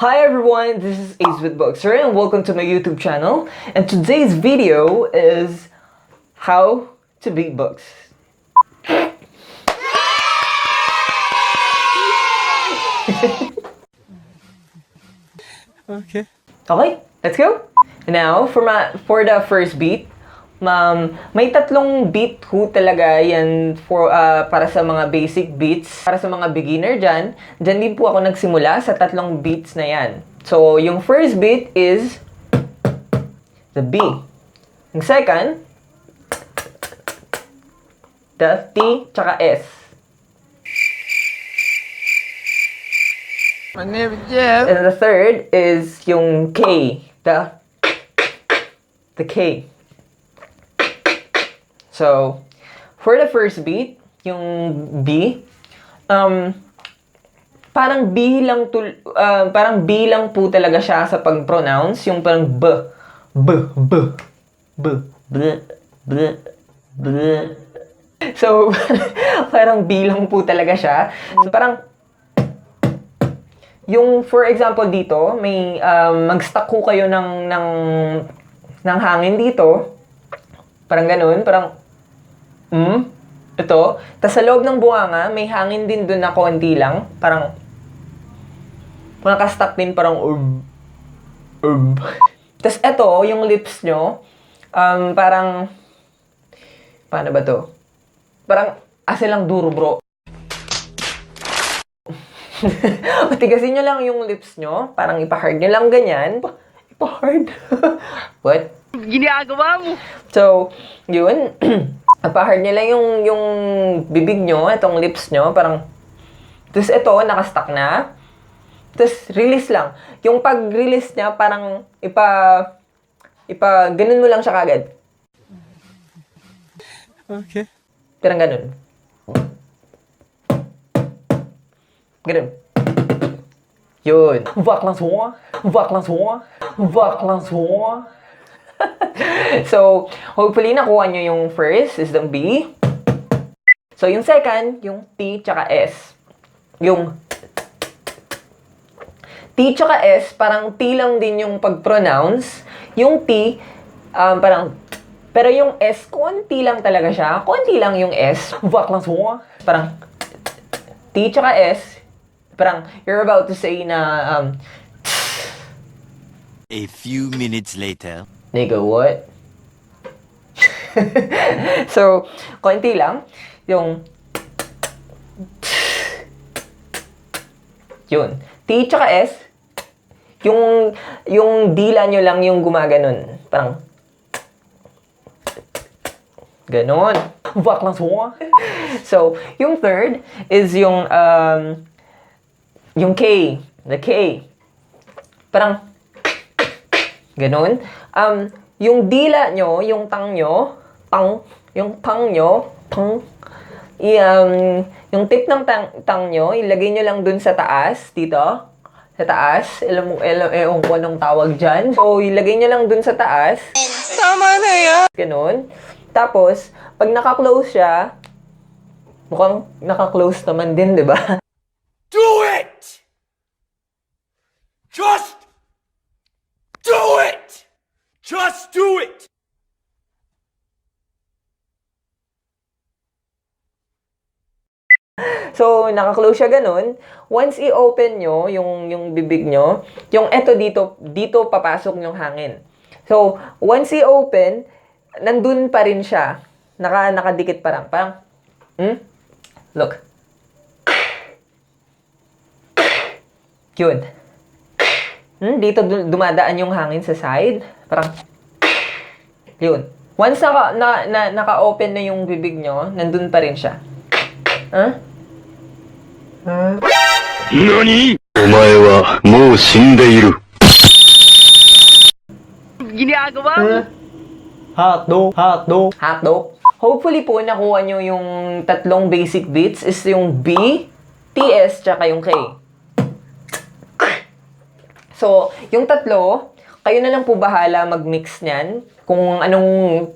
Hi everyone, this is Beatboxer and welcome to my YouTube channel. And today's video is how to beatbox. Okay, let's go. Now, for the first beat, may tatlong beat ho talaga yan para sa mga basic beats. Para sa mga beginner dyan din po ako nagsimula sa tatlong beats na yan. So, yung first beat is the B. Yung second, the T tsaka S. my name is Jeff. And the third is yung K. The K. So, for the first beat, yung B, parang B lang po talaga siya sa pag-pronounce, yung parang B, So, parang B lang po talaga siya. So, parang, yung, for example dito, may, mag-stuck ko kayo ng hangin dito. Parang ganun, parang, ito. Tapos sa loob ng bunganga, may hangin din dun na konti lang. Parang naka-stuck din, parang, Tapos ito, yung lips nyo, parang, paano ba to? Parang, asilang duro, bro. Patigasin nyo lang yung lips nyo. Parang ipa-hard nyo lang ganyan. Ipa-hard? What? Ginagawa mo. So, yun. Ipa-hard nyo lang yung bibig nyo, itong lips nyo. Parang, tapos ito, nakastuck na. Tapos, release lang. Yung pag-release niya, parang ganun mo lang siya kagad. Okay. Parang ganun. Ganun. Yun. Vak lang so. So, hopefully nakuha nyo yung first is the B. So, yung second, yung T tsaka S. Yung T tsaka S, parang T lang din yung pag-pronounce. Yung T, parang, pero yung S, konti lang talaga siya. Konti lang yung S. Vak lang so. Parang, T tsaka S, parang, you're about to say na, A few minutes later. nigga, what? So, konti lang. Yung, yun. T tsaka S, yung dila nyo lang yung gumaganon. Parang, ganon. Vak lang so. So, yung third is yung K. The K. Parang, ganon. Yung dila nyo, yung tang nyo, yung tip ng tang nyo, ilagay nyo lang dun sa taas, dito. Sa taas. Ewan ko anong tawag dyan. So, ilagay nyo lang dun sa taas. Tama na yan. Ganon. Tapos, pag naka-close siya, mukhang naka-close naman din, di ba? Do it! Just do it! Just do it! So, naka-close siya ganun. Once i-open nyo yung bibig nyo, yung eto dito papasok yung hangin. So, once i-open, nandun pa rin siya. Nakadikit pa lang. Parang, look. Yun. Dito dumadaan yung hangin sa side. Parang, yun. Once naka-open na yung bibig nyo, nandun pa rin siya. NANI?! お前はもう死んでいる。 Ginagawa mo. Hotdog. Hopefully po, nakuha nyo yung tatlong basic beats is yung B, T, S, tsaka yung K. So, yung tatlo, kayo na lang po bahala mag-mix niyan kung anong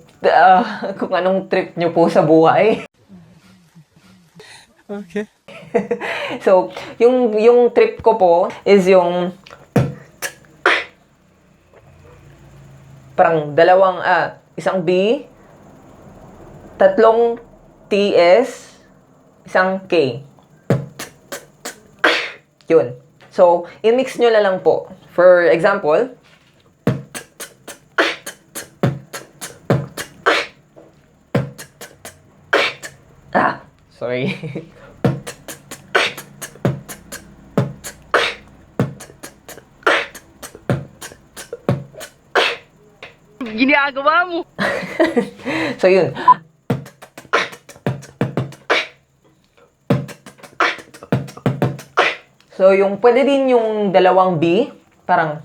trip nyo po sa buhay. Okay. So, yung trip ko po is yung Parang isang B, tatlong TS, isang K. Yun. So, i-mix nyo na lang po. For example, sorry. Ginagawa mo. So, yun. So, yung pwede din yung dalawang B, parang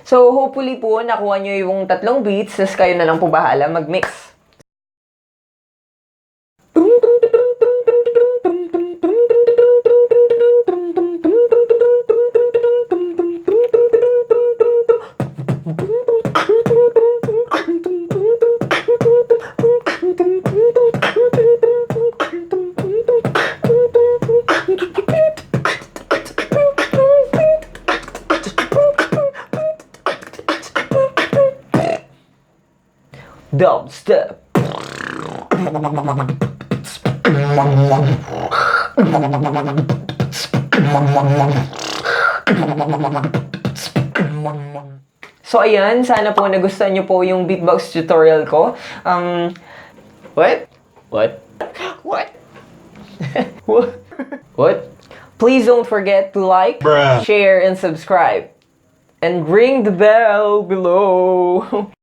So, hopefully po, nakuha nyo yung tatlong beats, tapos kayo na lang po bahala mag-mix. Dubstep. So, ayan. Sana po nagustuhan nyo po yung beatbox tutorial ko. What? What? What? What? What? Please don't forget to like, share, and subscribe. And ring the bell below.